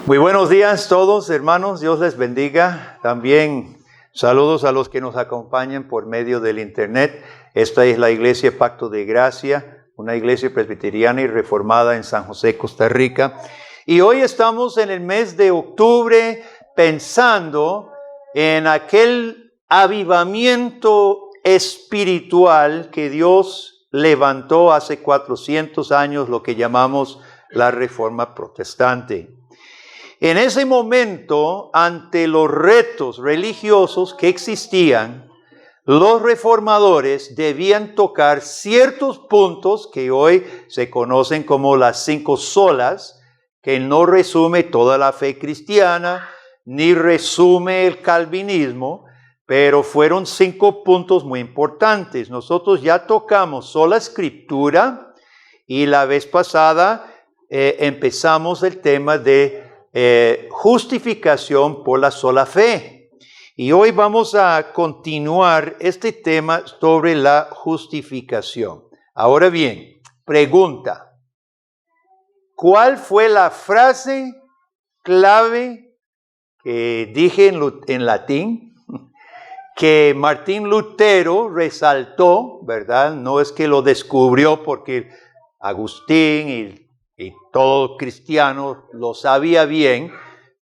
Muy buenos días todos, hermanos. Dios les bendiga. También saludos a los que nos acompañan por medio del internet. Esta es la Iglesia Pacto de Gracia, una iglesia presbiteriana y reformada en San José, Costa Rica. Y hoy estamos en el mes de octubre pensando en aquel avivamiento espiritual que Dios levantó hace 400 años, lo que llamamos la Reforma Protestante. En ese momento, ante los retos religiosos que existían, los reformadores debían tocar ciertos puntos que hoy se conocen como las 5 solas, que no resume toda la fe cristiana, ni resume el calvinismo, pero fueron 5 puntos muy importantes. Nosotros ya tocamos sola escritura y la vez pasada empezamos el tema de justificación por la sola fe. Y hoy vamos a continuar este tema sobre la justificación. Ahora bien, pregunta: ¿cuál fue la frase clave que dije en latín, que Martín Lutero resaltó, verdad? No es que lo descubrió porque Agustín y todo cristiano lo sabía bien,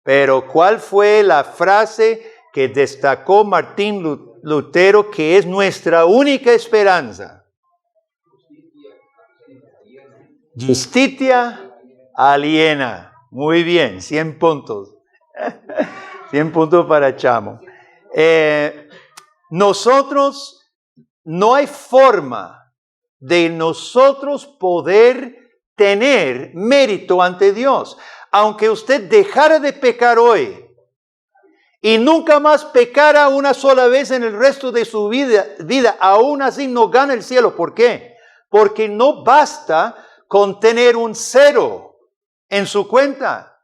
pero ¿cuál fue la frase que destacó Martín Lutero, que es nuestra única esperanza? Justitia aliena. Muy bien, 100 puntos. 100 puntos para Chamo. Nosotros, no hay forma de nosotros poder tener mérito ante Dios. Aunque usted dejara de pecar hoy y nunca más pecara una sola vez en el resto de su vida, aún así no gana el cielo. ¿Por qué? Porque no basta con tener un 0 en su cuenta.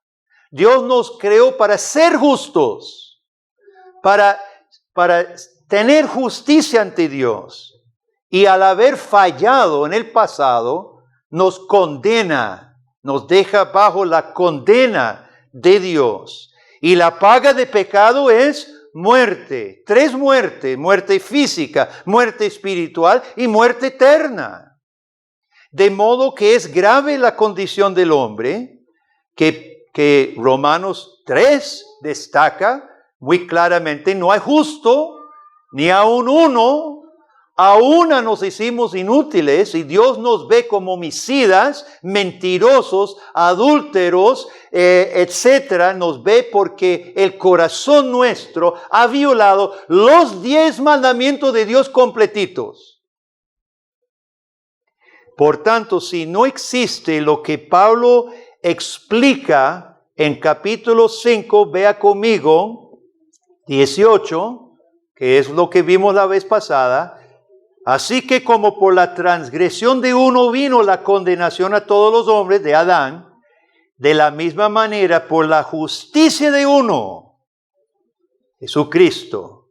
Dios nos creó para ser justos, para tener justicia ante Dios. Y al haber fallado en el pasado, nos condena, nos deja bajo la condena de Dios. Y la paga de pecado es muerte. 3 muertes: muerte física, muerte espiritual y muerte eterna. De modo que es grave la condición del hombre, que Romanos 3 destaca muy claramente: no hay justo, ni aun uno. A una nos hicimos inútiles y Dios nos ve como homicidas, mentirosos, adúlteros, etcétera. Nos ve porque el corazón nuestro ha violado los 10 mandamientos de Dios completitos. Por tanto, si no existe lo que Pablo explica en capítulo 5, vea conmigo, 18, que es lo que vimos la vez pasada. Así que como por la transgresión de uno vino la condenación a todos los hombres, de Adán, de la misma manera por la justicia de uno, Jesucristo,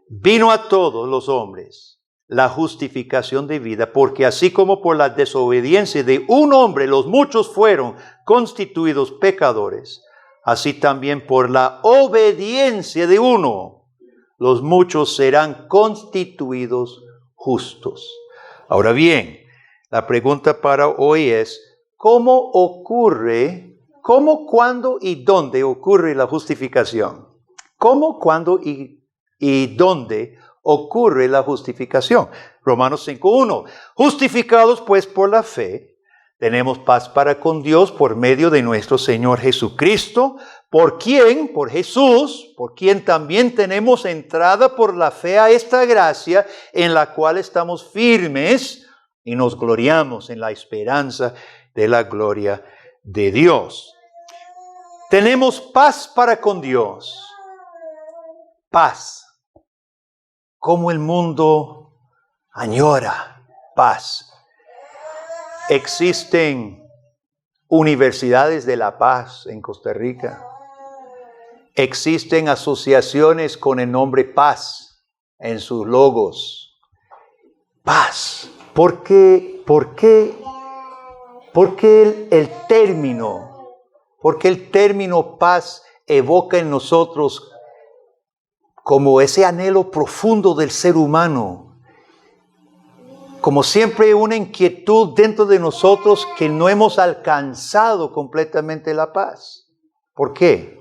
vino a todos los hombres la justificación de vida, porque así como por la desobediencia de un hombre los muchos fueron constituidos pecadores, así también por la obediencia de uno los muchos serán constituidos justos. Ahora bien, la pregunta para hoy es: ¿cómo ocurre, cuándo y dónde ocurre la justificación? ¿Cómo, cuándo y dónde ocurre la justificación? Romanos 5:1. Justificados pues por la fe, tenemos paz para con Dios por medio de nuestro Señor Jesucristo, por Jesús, por quien también tenemos entrada por la fe a esta gracia, en la cual estamos firmes y nos gloriamos en la esperanza de la gloria de Dios. Tenemos paz para con Dios. Paz. Como el mundo añora paz. Existen universidades de la paz en Costa Rica. Existen asociaciones con el nombre paz en sus logos. Paz. ¿Por qué el término Porque el término paz evoca en nosotros como ese anhelo profundo del ser humano. Como siempre una inquietud dentro de nosotros que no hemos alcanzado completamente la paz. ¿Por qué?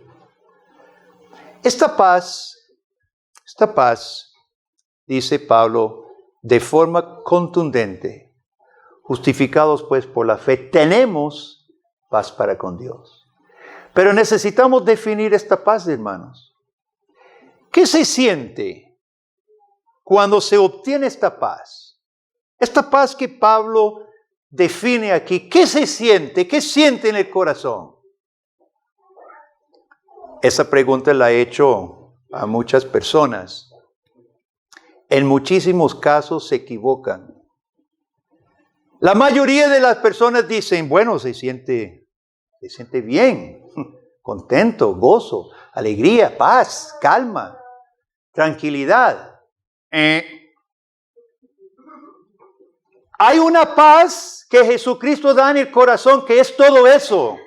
Esta paz, dice Pablo, de forma contundente, justificados pues por la fe, tenemos paz para con Dios. Pero necesitamos definir esta paz, hermanos. ¿Qué se siente cuando se obtiene esta paz? Esta paz que Pablo define aquí, ¿qué se siente? ¿Qué siente en el corazón? Esa pregunta la he hecho a muchas personas. En muchísimos casos se equivocan. La mayoría de las personas dicen, bueno, se siente bien, contento, gozo, alegría, paz, calma, tranquilidad. Hay una paz que Jesucristo da en el corazón que es todo eso.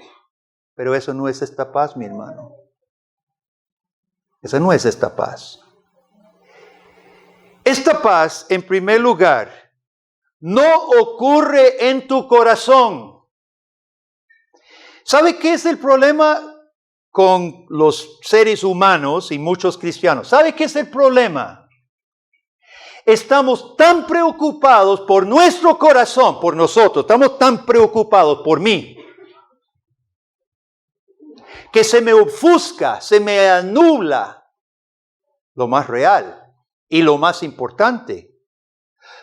Pero eso no es esta paz, mi hermano. Esa no es esta paz. Esta paz, en primer lugar, no ocurre en tu corazón. ¿Sabe qué es el problema con los seres humanos y muchos cristianos? ¿Sabe qué es el problema? Estamos tan preocupados por nuestro corazón, por nosotros, estamos tan preocupados por mí, que se me ofusca, se me anula lo más real y lo más importante.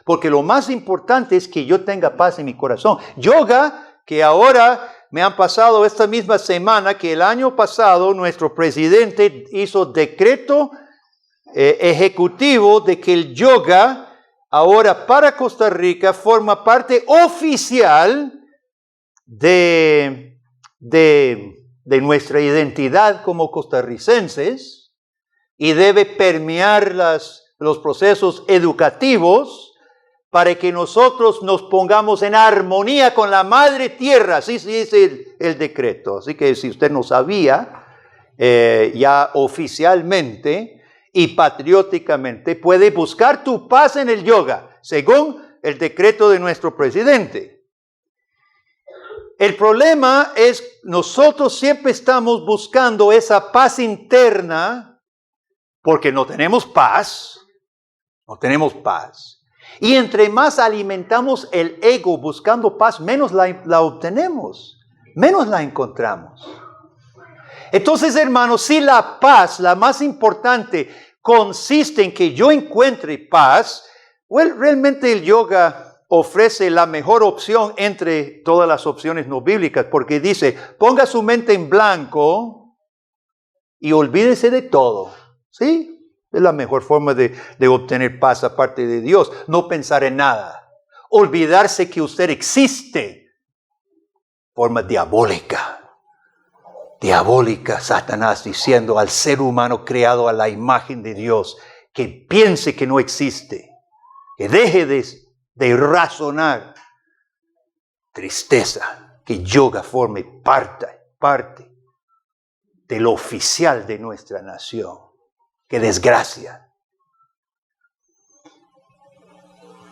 Porque lo más importante es que yo tenga paz en mi corazón. Yoga, que ahora me han pasado esta misma semana, que el año pasado nuestro presidente hizo decreto ejecutivo de que el yoga ahora para Costa Rica forma parte oficial de nuestra identidad como costarricenses y debe permear los procesos educativos para que nosotros nos pongamos en armonía con la madre tierra. Así dice el decreto. Así que si usted no sabía, ya oficialmente y patrióticamente puede buscar tu paz en el yoga, según el decreto de nuestro presidente. El problema es, nosotros siempre estamos buscando esa paz interna porque no tenemos paz. No tenemos paz. Y entre más alimentamos el ego buscando paz, menos la obtenemos, menos la encontramos. Entonces, hermanos, si la paz, la más importante, consiste en que yo encuentre paz, realmente el yoga ofrece la mejor opción entre todas las opciones no bíblicas, porque dice, ponga su mente en blanco y olvídese de todo, ¿sí? Es la mejor forma de obtener paz aparte de Dios. No pensar en nada. Olvidarse que usted existe. Forma diabólica. Diabólica, Satanás diciendo al ser humano creado a la imagen de Dios que piense que no existe. Que deje de razonar. Tristeza. Que yoga forme parte de lo oficial de nuestra nación. ¡Qué desgracia!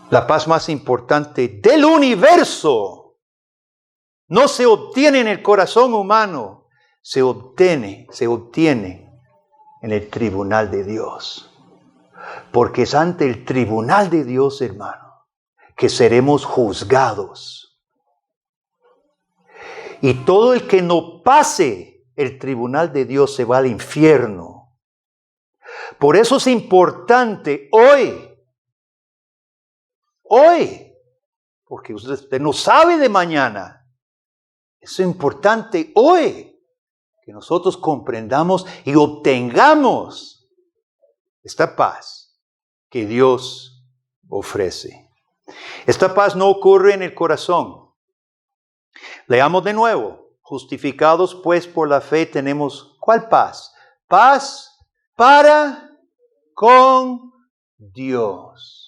La paz más importante del universo no se obtiene en el corazón humano, se obtiene en el tribunal de Dios. Porque es ante el tribunal de Dios, hermano, que seremos juzgados. Y todo el que no pase el tribunal de Dios se va al infierno. Por eso es importante hoy, porque usted no sabe de mañana. Es importante hoy que nosotros comprendamos y obtengamos esta paz que Dios ofrece. Esta paz no ocurre en el corazón. Leamos de nuevo. Justificados pues por la fe tenemos, ¿cuál paz? Paz para con Dios.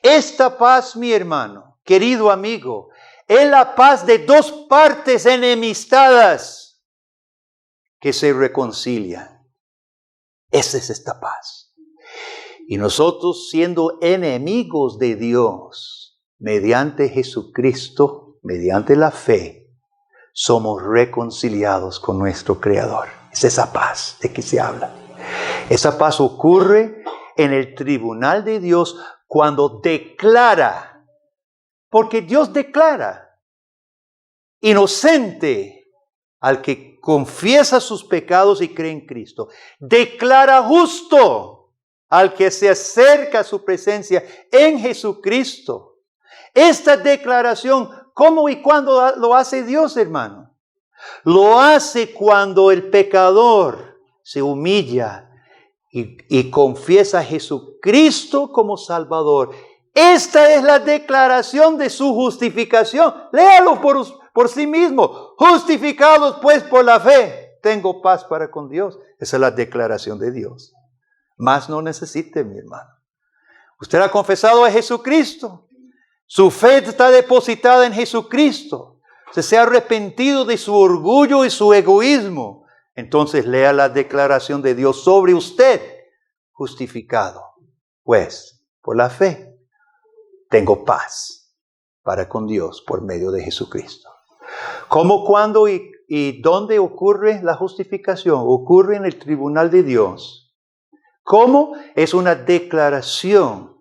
Esta paz, mi hermano, querido amigo, es la paz de dos partes enemistadas. que se reconcilian. Esa es esta paz. Y nosotros, siendo enemigos de Dios, mediante Jesucristo, mediante la fe, somos reconciliados con nuestro Creador. Es esa paz de que se habla. Esa paz ocurre en el tribunal de Dios cuando declara, porque Dios declara inocente al que confiesa sus pecados y cree en Cristo. Declara justo al que se acerca a su presencia en Jesucristo. Esta declaración, ¿cómo y cuándo lo hace Dios, hermano? Lo hace cuando el pecador se humilla y confiesa a Jesucristo como Salvador. Esta es la declaración de su justificación. Léalo por sí mismo. Justificados pues por la fe, tengo paz para con Dios. Esa es la declaración de Dios. Más no necesite, mi hermano. Usted ha confesado a Jesucristo. Su fe está depositada en Jesucristo. Usted se ha arrepentido de su orgullo y su egoísmo. Entonces lea la declaración de Dios sobre usted. Justificado pues por la fe, tengo paz para con Dios por medio de Jesucristo. ¿Cómo, cuándo y dónde ocurre la justificación? Ocurre en el tribunal de Dios. ¿Cómo? Es una declaración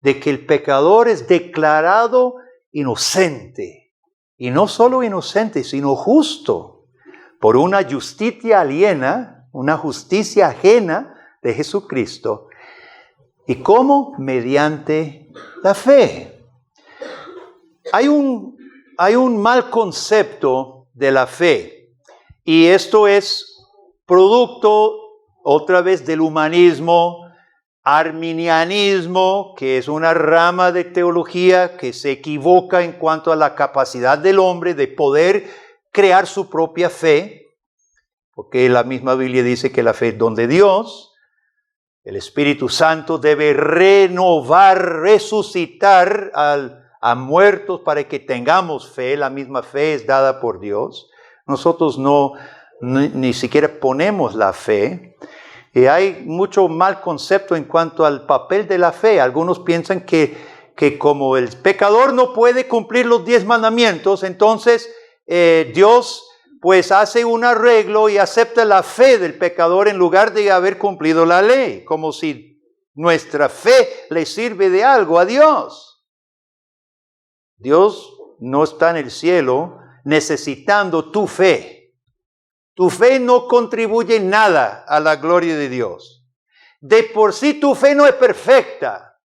de que el pecador es declarado inocente. Y no solo inocente, sino justo. Por una justicia aliena, una justicia ajena de Jesucristo. ¿Y cómo? Mediante la fe. Hay un mal concepto de la fe. Y esto es producto otra vez del humanismo, arminianismo, que es una rama de teología que se equivoca en cuanto a la capacidad del hombre de poder crear su propia fe, porque la misma Biblia dice que la fe es don de Dios. El Espíritu Santo debe renovar, resucitar a muertos para que tengamos fe. La misma fe es dada por Dios. Nosotros ni siquiera ponemos la fe. Y hay mucho mal concepto en cuanto al papel de la fe. Algunos piensan que como el pecador no puede cumplir los 10 mandamientos, entonces Dios pues hace un arreglo y acepta la fe del pecador en lugar de haber cumplido la ley, como si nuestra fe le sirve de algo a Dios. Dios no está en el cielo necesitando tu fe. Tu fe no contribuye en nada a la gloria de Dios. De por sí tu fe no es perfecta.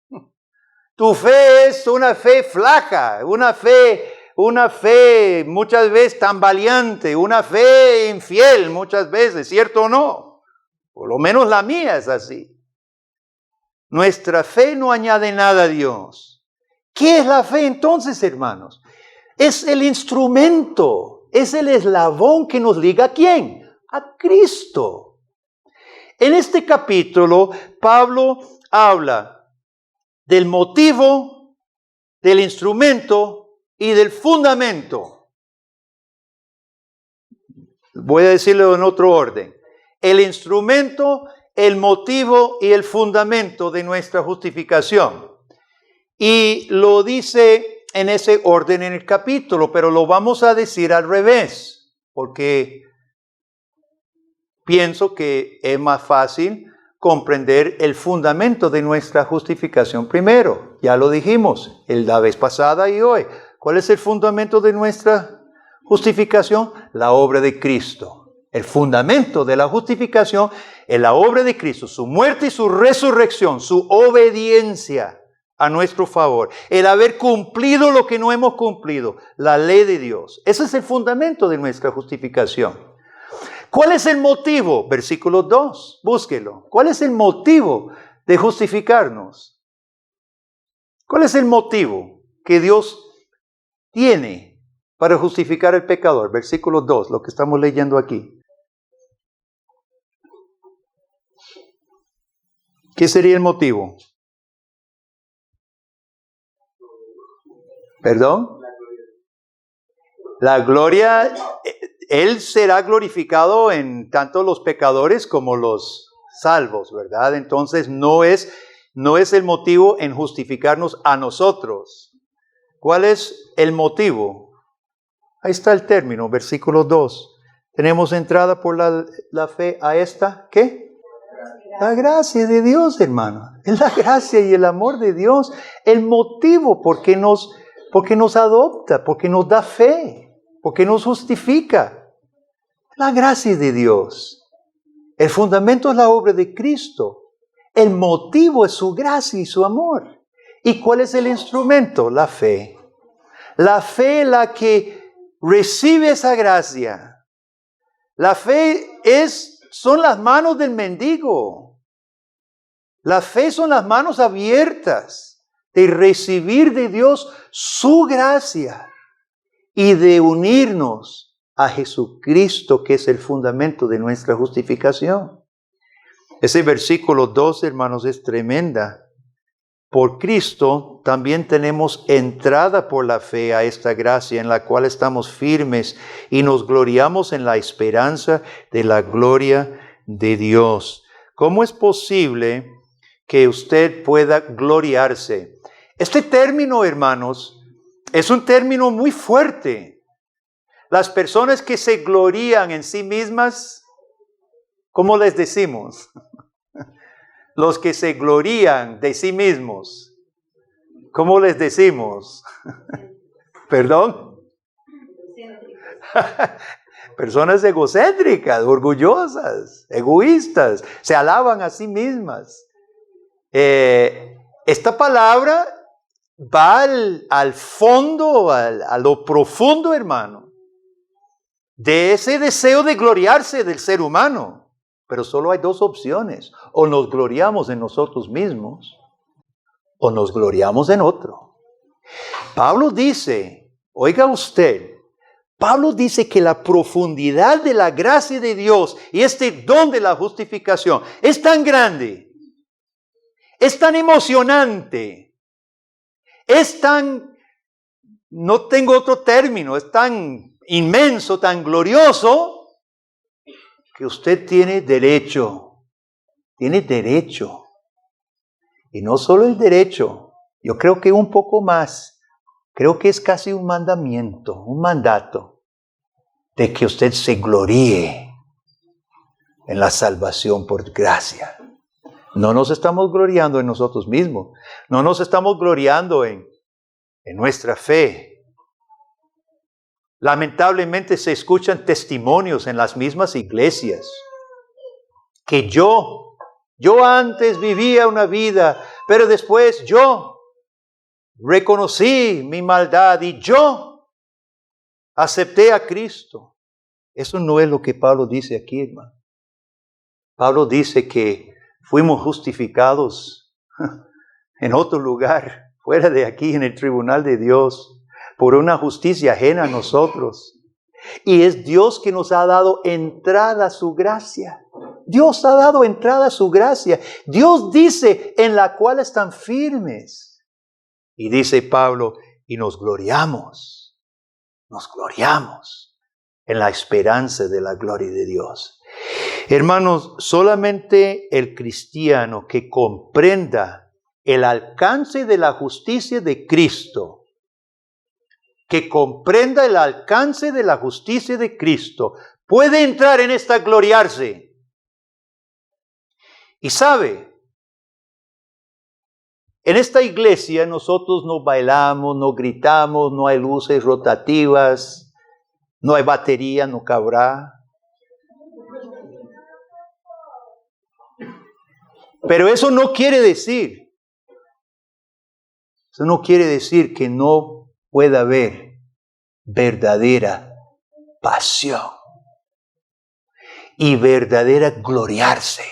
Tu fe es una fe flaca, una fe muchas veces tambaleante, una fe infiel muchas veces, ¿cierto o no? Por lo menos la mía es así. Nuestra fe no añade nada a Dios. ¿Qué es la fe entonces, hermanos? Es el instrumento. Es el eslabón que nos liga ¿a quién? A Cristo. En este capítulo, Pablo habla del motivo, del instrumento y del fundamento. Voy a decirlo en otro orden. El instrumento, el motivo y el fundamento de nuestra justificación. Y lo dice en ese orden en el capítulo, pero lo vamos a decir al revés, porque pienso que es más fácil comprender el fundamento de nuestra justificación primero. Ya lo dijimos la vez pasada y hoy. ¿Cuál es el fundamento de nuestra justificación? La obra de Cristo. El fundamento de la justificación es la obra de Cristo, su muerte y su resurrección, su obediencia a nuestro favor, el haber cumplido lo que no hemos cumplido, la ley de Dios. Ese es el fundamento de nuestra justificación. ¿Cuál es el motivo? Versículo 2, búsquelo. ¿Cuál es el motivo de justificarnos? ¿Cuál es el motivo que Dios tiene para justificar al pecador? Versículo 2, lo que estamos leyendo aquí. ¿Qué sería el motivo? ¿Perdón? La gloria, Él será glorificado en tanto los pecadores como los salvos, ¿verdad? Entonces no es el motivo en justificarnos a nosotros. ¿Cuál es el motivo? Ahí está el término, versículo 2. Tenemos entrada por la fe a esta, ¿qué? La gracia de Dios, hermano. Es la gracia y el amor de Dios. El motivo porque nos adopta, porque nos da fe, porque nos justifica. La gracia de Dios. El fundamento es la obra de Cristo. El motivo es su gracia y su amor. ¿Y cuál es el instrumento? La fe. La fe la que recibe esa gracia. La fe son las manos del mendigo. La fe son las manos abiertas de recibir de Dios su gracia y de unirnos a Jesucristo, que es el fundamento de nuestra justificación. Ese versículo 2, hermanos, es tremenda. Por Cristo también tenemos entrada por la fe a esta gracia en la cual estamos firmes y nos gloriamos en la esperanza de la gloria de Dios. ¿Cómo es posible que usted pueda gloriarse? Este término, hermanos, es un término muy fuerte. Las personas que se glorían en sí mismas, ¿cómo les decimos? Los que se glorían de sí mismos, ¿cómo les decimos? ¿Perdón? Personas egocéntricas, orgullosas, egoístas, se alaban a sí mismas. Esta palabra va al fondo, a lo profundo, hermano, de ese deseo de gloriarse del ser humano. Pero solo hay dos opciones. O nos gloriamos en nosotros mismos, o nos gloriamos en otro. Pablo dice, oiga usted, Pablo dice que la profundidad de la gracia de Dios y este don de la justificación es tan grande, es tan emocionante, es tan, no tengo otro término, es tan inmenso, tan glorioso, que usted tiene derecho, y no solo el derecho, yo creo que un poco más, creo que es casi un mandamiento, un mandato, de que usted se gloríe en la salvación por gracia. No nos estamos gloriando en nosotros mismos, no nos estamos gloriando en nuestra fe. Lamentablemente se escuchan testimonios en las mismas iglesias que yo antes vivía una vida, pero después yo reconocí mi maldad y yo acepté a Cristo. Eso no es lo que Pablo dice aquí, hermano. Pablo dice que fuimos justificados en otro lugar, fuera de aquí, en el tribunal de Dios, por una justicia ajena a nosotros. Y es Dios que nos ha dado entrada a su gracia. Dios ha dado entrada a su gracia. Dios dice, en la cual están firmes. Y dice Pablo, y nos gloriamos en la esperanza de la gloria de Dios. Hermanos, solamente el cristiano que comprenda el alcance de la justicia de Cristo, puede entrar en esta gloriarse. Y sabe, en esta iglesia nosotros no bailamos, no gritamos, no hay luces rotativas, no hay batería, no cabrá. Pero eso no quiere decir que no pueda haber verdadera pasión y verdadera gloriarse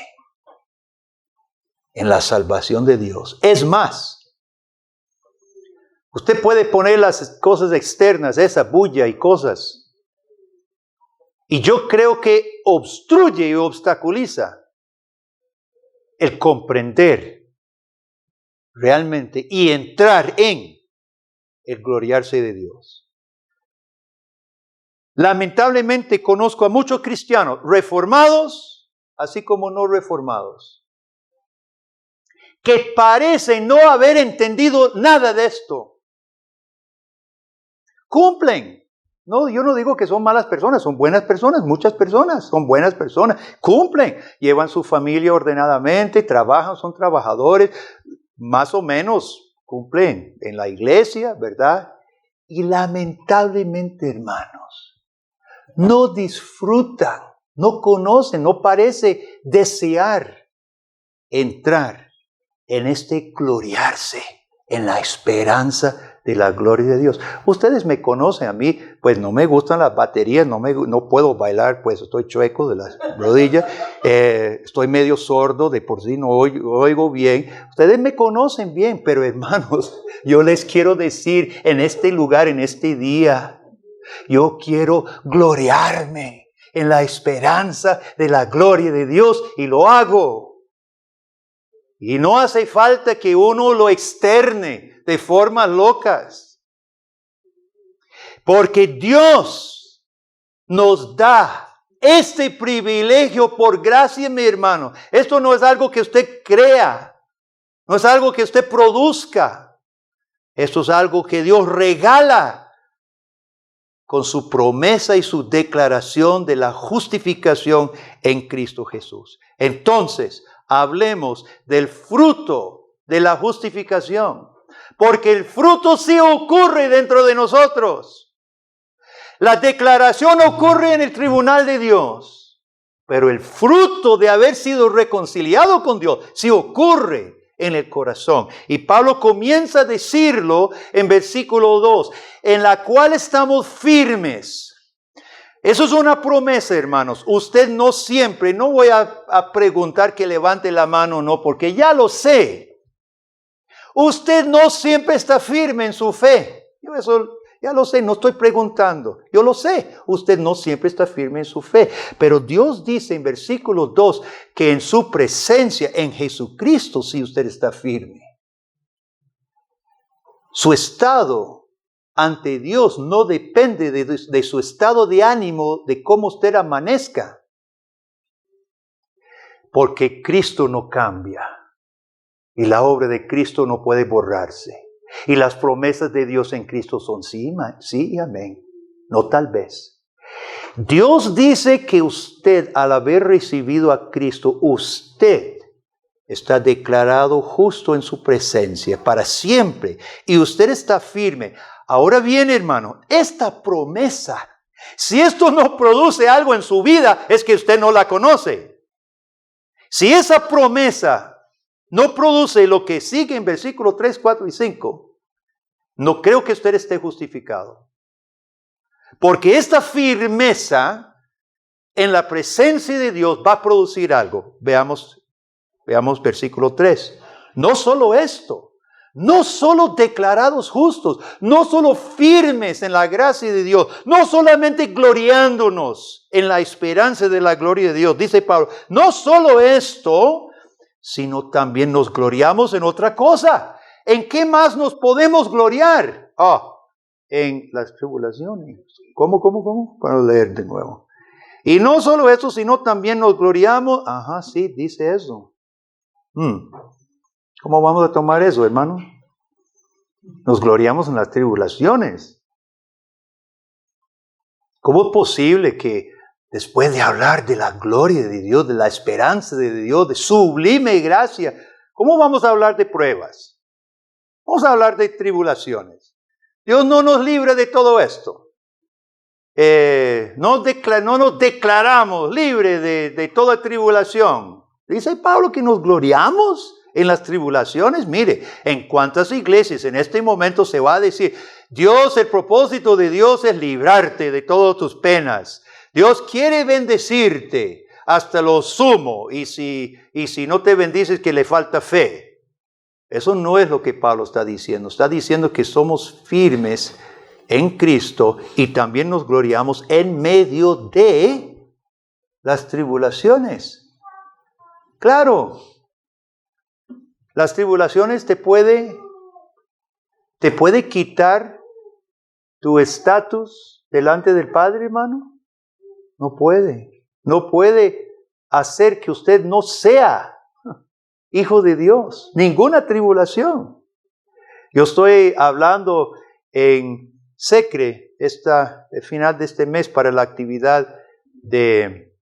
en la salvación de Dios. Es más, usted puede poner las cosas externas, esa bulla y cosas, y yo creo que obstruye y obstaculiza el comprender realmente y entrar en el gloriarse de Dios. Lamentablemente conozco a muchos cristianos reformados, así como no reformados, que parecen no haber entendido nada de esto. Cumplen. No, yo no digo que son malas personas, son buenas personas, muchas personas son buenas personas, cumplen, llevan su familia ordenadamente, trabajan, son trabajadores, más o menos cumplen en la iglesia, ¿verdad? Y lamentablemente, hermanos, no disfrutan, no conocen, no parece desear entrar en este gloriarse en la esperanza de la gloria de Dios. Ustedes me conocen a mí, pues no me gustan las baterías, no puedo bailar, pues estoy chueco de las rodillas, estoy medio sordo, de por sí no oigo bien. Ustedes me conocen bien, pero hermanos, yo les quiero decir en este lugar, en este día, yo quiero gloriarme en la esperanza de la gloria de Dios y lo hago. Y no hace falta que uno lo externe de formas locas. Porque Dios nos da este privilegio por gracia, mi hermano. Esto no es algo que usted crea. No es algo que usted produzca. Esto es algo que Dios regala con su promesa y su declaración de la justificación en Cristo Jesús. Entonces, hablemos del fruto de la justificación. Porque el fruto sí ocurre dentro de nosotros. La declaración ocurre en el tribunal de Dios. Pero el fruto de haber sido reconciliado con Dios sí ocurre en el corazón. Y Pablo comienza a decirlo en versículo 2, en la cual estamos firmes. Eso es una promesa, hermanos. Usted no siempre, no voy a preguntar que levante la mano o no, porque ya lo sé. Usted no siempre está firme en su fe. Yo eso ya lo sé, no estoy preguntando. Yo lo sé, usted no siempre está firme en su fe. Pero Dios dice en versículo 2 que en su presencia, en Jesucristo, sí usted está firme. Su estado ante Dios no depende de su estado de ánimo, de cómo usted amanezca. Porque Cristo no cambia. Y la obra de Cristo no puede borrarse. Y las promesas de Dios en Cristo son sí y amén. No tal vez. Dios dice que usted, al haber recibido a Cristo, usted está declarado justo en su presencia para siempre. Y usted está firme. Ahora bien, hermano, esta promesa, si esto no produce algo en su vida, es que usted no la conoce. Si esa promesa no produce lo que sigue en versículos 3, 4 y 5, no creo que usted esté justificado. Porque esta firmeza en la presencia de Dios va a producir algo. Veamos versículo 3. No solo esto, no solo declarados justos, no solo firmes en la gracia de Dios, no solamente gloriándonos en la esperanza de la gloria de Dios. Dice Pablo, no solo esto, sino también nos gloriamos en otra cosa. ¿En qué más nos podemos gloriar? En las tribulaciones. ¿Cómo? Para leer de nuevo. Y no solo eso, sino también nos gloriamos. Ajá, sí, dice eso. ¿Cómo vamos a tomar eso, hermano? Nos gloriamos en las tribulaciones. ¿Cómo es posible que después de hablar de la gloria de Dios, de la esperanza de Dios, de sublime gracia, ¿cómo vamos a hablar de pruebas? Vamos a hablar de tribulaciones. Dios no nos libre de todo esto. No nos declaramos libres de toda tribulación. Dice Pablo que nos gloriamos en las tribulaciones. Mire, en cuántas iglesias en este momento se va a decir, el propósito de Dios es librarte de todas tus penas. Dios quiere bendecirte hasta lo sumo, y si no te bendices, que le falta fe. Eso no es lo que Pablo está diciendo. Está diciendo que somos firmes en Cristo y también nos gloriamos en medio de las tribulaciones. Claro, las tribulaciones te puede quitar tu estatus delante del Padre, hermano? No puede. No puede hacer que usted no sea hijo de Dios. Ninguna tribulación. Yo estoy hablando en Secre, el final de este mes, para la actividad del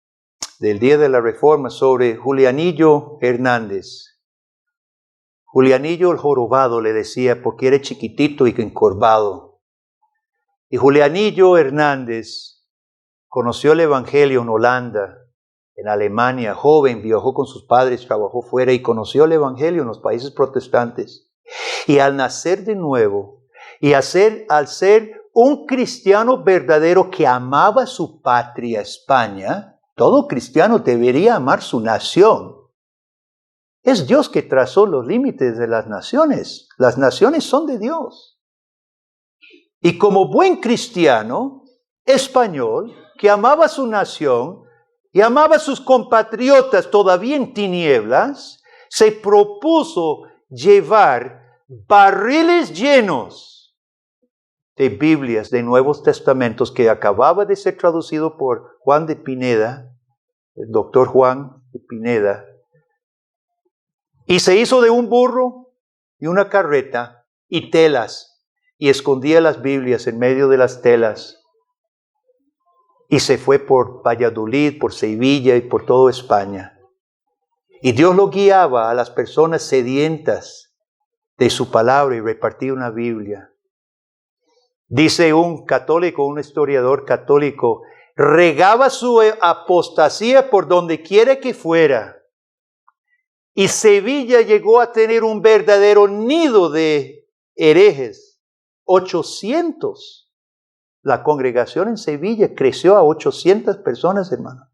Día de la Reforma, sobre Julianillo Hernández. Julianillo el jorobado le decía, porque era chiquitito y encorvado. Y Julianillo Hernández conoció el Evangelio en Holanda, en Alemania, joven, viajó con sus padres, trabajó fuera y conoció el Evangelio en los países protestantes. Y al nacer de nuevo, y al ser un cristiano verdadero que amaba su patria, España, todo cristiano debería amar su nación. Es Dios que trazó los límites de las naciones. Las naciones son de Dios. Y como buen cristiano español que amaba su nación y amaba a sus compatriotas todavía en tinieblas, se propuso llevar barriles llenos de Biblias, de Nuevos Testamentos, que acababa de ser traducido por Juan de Pineda, el doctor Juan de Pineda. Y se hizo de un burro y una carreta y telas, y escondía las Biblias en medio de las telas. Y se fue por Valladolid, por Sevilla y por toda España. Y Dios lo guiaba a las personas sedientas de su palabra y repartía una Biblia. Dice un católico, un historiador católico, regaba su apostasía por donde quiera que fuera. Y Sevilla llegó a tener un verdadero nido de herejes. 800. La congregación en Sevilla creció a 800 personas, hermano.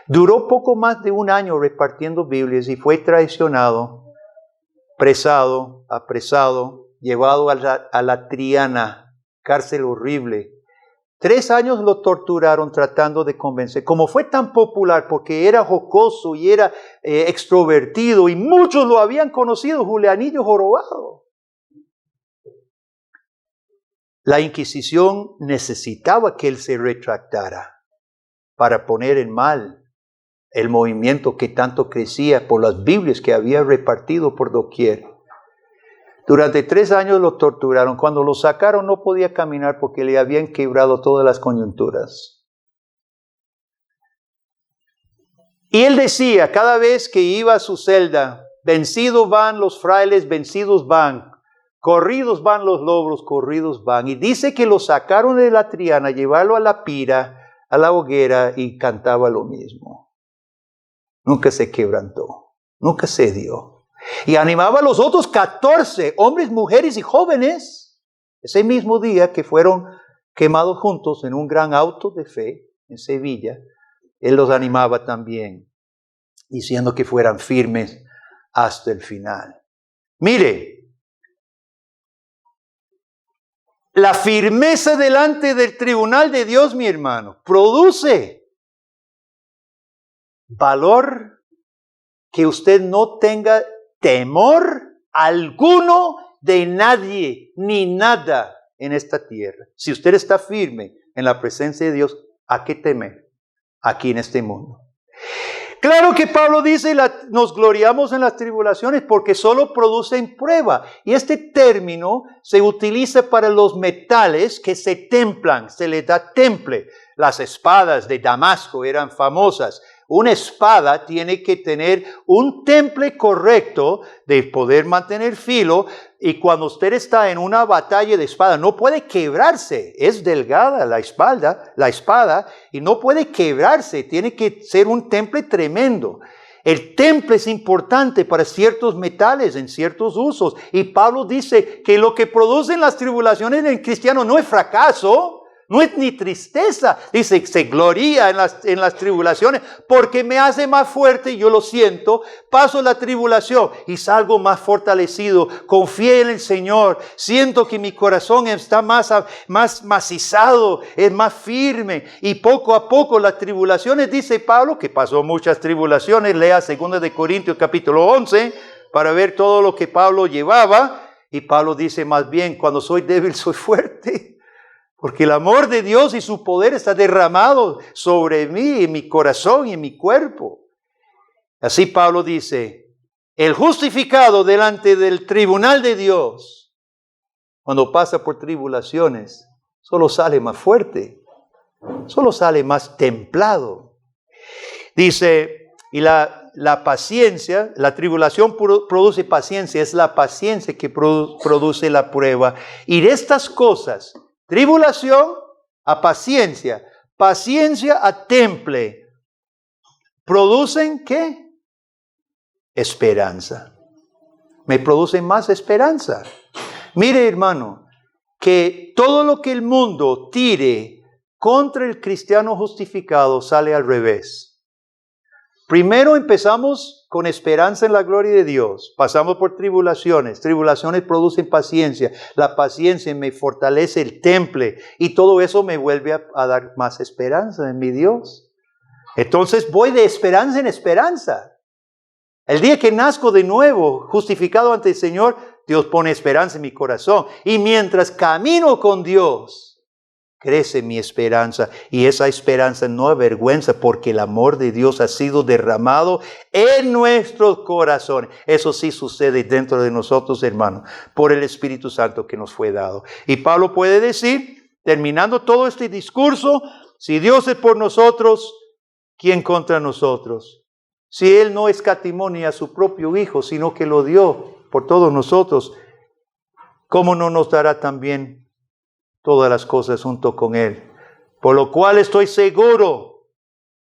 Duró poco más de un año repartiendo Biblias y fue traicionado, apresado, llevado a la Triana, cárcel horrible. 3 años lo torturaron tratando de convencer. Como fue tan popular porque era jocoso y era extrovertido y muchos lo habían conocido, Julianillo jorobado. La Inquisición necesitaba que él se retractara para poner en mal el movimiento que tanto crecía por las Biblias que había repartido por doquier. Durante 3 años lo torturaron. Cuando lo sacaron no podía caminar porque le habían quebrado todas las coyunturas. Y él decía, cada vez que iba a su celda, vencidos van los frailes, vencidos van. Corridos van los lobos, corridos van. Y dice que lo sacaron de la Triana, llevarlo a la pira, a la hoguera, y cantaba lo mismo. Nunca se quebrantó, nunca cedió. Y animaba a los otros 14, hombres, mujeres y jóvenes, ese mismo día que fueron quemados juntos en un gran auto de fe en Sevilla. Él los animaba también, diciendo que fueran firmes hasta el final. Mire, la firmeza delante del tribunal de Dios, mi hermano, produce valor que usted no tenga temor alguno de nadie ni nada en esta tierra. Si usted está firme en la presencia de Dios, ¿a qué temer aquí en este mundo? Claro que Pablo dice, nos gloriamos en las tribulaciones porque solo producen prueba. Y este término se utiliza para los metales que se templan, se les da temple. Las espadas de Damasco eran famosas. Una espada tiene que tener un temple correcto de poder mantener filo, y cuando usted está en una batalla de espada no puede quebrarse, es delgada la espada y no puede quebrarse, tiene que ser un temple tremendo. El temple es importante para ciertos metales en ciertos usos, y Pablo dice que lo que producen las tribulaciones en el cristiano no es fracaso, no es ni tristeza. Dice, se gloría en las tribulaciones porque me hace más fuerte, yo lo siento, paso la tribulación y salgo más fortalecido, confié en el Señor, siento que mi corazón está más macizado, es más firme, y poco a poco las tribulaciones, dice Pablo, que pasó muchas tribulaciones, lea 2 de Corintios capítulo 11 para ver todo lo que Pablo llevaba, y Pablo dice más bien, cuando soy débil soy fuerte. Porque el amor de Dios y su poder está derramado sobre mí, en mi corazón y en mi cuerpo. Así Pablo dice, el justificado delante del tribunal de Dios, cuando pasa por tribulaciones, solo sale más fuerte, solo sale más templado. Dice, y la paciencia, la tribulación produce paciencia, es la paciencia que produce la prueba. Y de estas cosas, tribulación a paciencia, paciencia a temple, ¿producen qué? Esperanza. Me producen más esperanza. Mire, hermano, que todo lo que el mundo tire contra el cristiano justificado sale al revés. Primero empezamos con esperanza en la gloria de Dios. Pasamos por tribulaciones. Tribulaciones producen paciencia. La paciencia me fortalece el temple. Y todo eso me vuelve a dar más esperanza en mi Dios. Entonces voy de esperanza en esperanza. El día que nazco de nuevo, justificado ante el Señor, Dios pone esperanza en mi corazón. Y mientras camino con Dios, crece mi esperanza. Y esa esperanza no avergüenza porque el amor de Dios ha sido derramado en nuestros corazones. Eso sí sucede dentro de nosotros, hermanos, por el Espíritu Santo que nos fue dado. Y Pablo puede decir, terminando todo este discurso, si Dios es por nosotros, ¿quién contra nosotros? Si Él no escatimó ni a su propio Hijo, sino que lo dio por todos nosotros, ¿cómo no nos dará también todas las cosas junto con Él? Por lo cual estoy seguro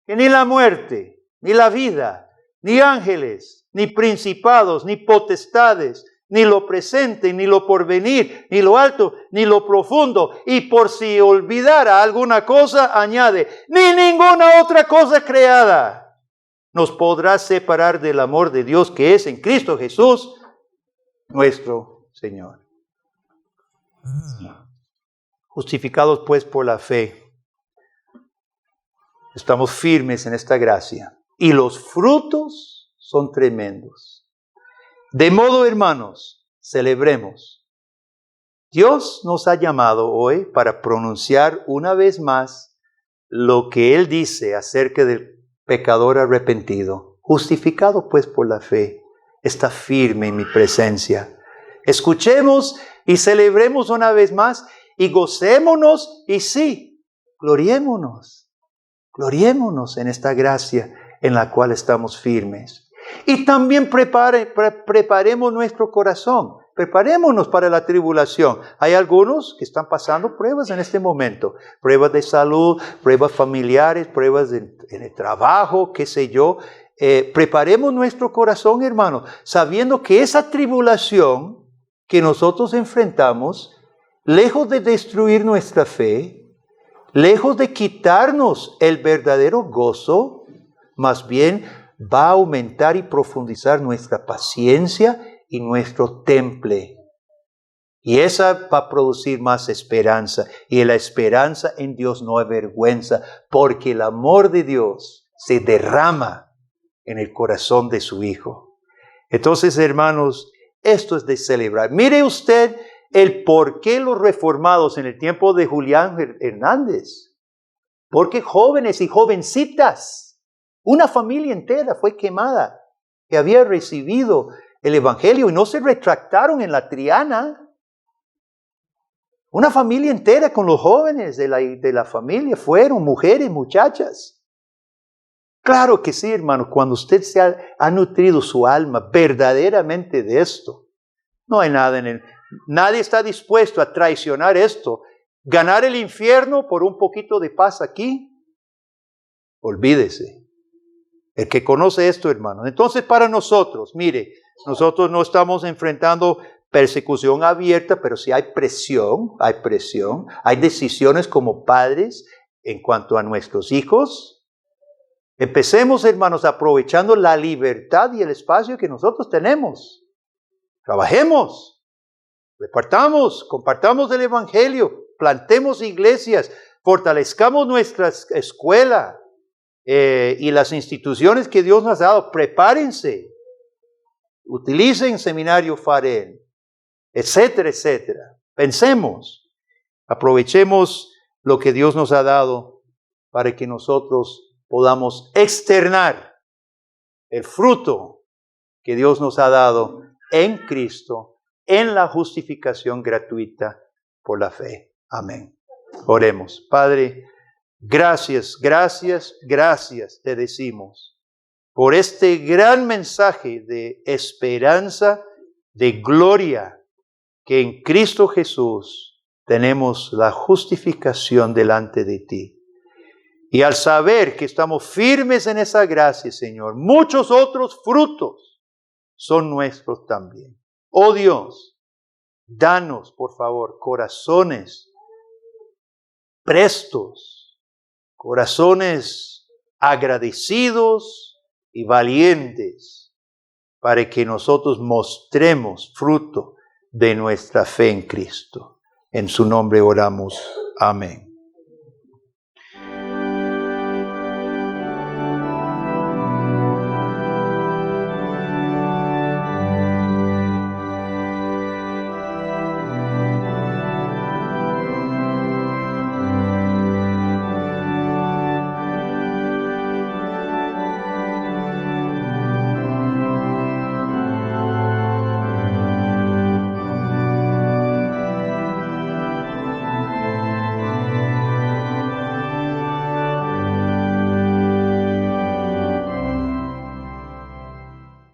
que ni la muerte, ni la vida, ni ángeles, ni principados, ni potestades, ni lo presente, ni lo porvenir, ni lo alto, ni lo profundo. Y por si olvidara alguna cosa, añade, ni ninguna otra cosa creada nos podrá separar del amor de Dios que es en Cristo Jesús, nuestro Señor. Justificados pues por la fe, estamos firmes en esta gracia. Y los frutos son tremendos. De modo, hermanos, celebremos. Dios nos ha llamado hoy para pronunciar una vez más lo que Él dice acerca del pecador arrepentido, justificado pues por la fe, está firme en mi presencia. Escuchemos y celebremos una vez más y gocémonos y sí, gloriémonos en esta gracia en la cual estamos firmes. Y también preparemos nuestro corazón. Preparémonos para la tribulación. Hay algunos que están pasando pruebas en este momento. Pruebas de salud, pruebas familiares, pruebas en el trabajo, qué sé yo. Preparemos nuestro corazón, hermanos, sabiendo que esa tribulación que nosotros enfrentamos, lejos de destruir nuestra fe, lejos de quitarnos el verdadero gozo, más bien va a aumentar y profundizar nuestra paciencia y nuestro temple. Y esa va a producir más esperanza. Y la esperanza en Dios no avergüenza, porque el amor de Dios se derrama en el corazón de su Hijo. Entonces, hermanos, esto es de celebrar. Mire usted el por qué los reformados en el tiempo de Julián Hernández. Porque jóvenes y jovencitas, una familia entera fue quemada que había recibido el Evangelio y no se retractaron en la Triana. Una familia entera con los jóvenes de la familia fueron mujeres, muchachas. Claro que sí, hermano, cuando usted ha nutrido su alma verdaderamente de esto, no hay nada nadie está dispuesto a traicionar esto. Ganar el infierno por un poquito de paz aquí, olvídese. El que conoce esto, hermano. Entonces, para nosotros, mire, nosotros no estamos enfrentando persecución abierta, pero sí hay presión, hay decisiones como padres en cuanto a nuestros hijos. Empecemos, hermanos, aprovechando la libertad y el espacio que nosotros tenemos. Trabajemos, repartamos, compartamos el Evangelio, plantemos iglesias, fortalezcamos nuestra escuela y las instituciones que Dios nos ha dado. Prepárense. Utilicen Seminario Farel, etcétera, etcétera. Pensemos. Aprovechemos lo que Dios nos ha dado para que nosotros podamos externar el fruto que Dios nos ha dado en Cristo, en la justificación gratuita por la fe. Amén. Oremos. Padre, gracias, gracias, gracias te decimos por este gran mensaje de esperanza, de gloria, que en Cristo Jesús tenemos la justificación delante de ti. Y al saber que estamos firmes en esa gracia, Señor, muchos otros frutos son nuestros también. Oh Dios, danos, por favor, corazones prestos, corazones agradecidos y valientes, para que nosotros mostremos fruto de nuestra fe en Cristo. En su nombre oramos. Amén.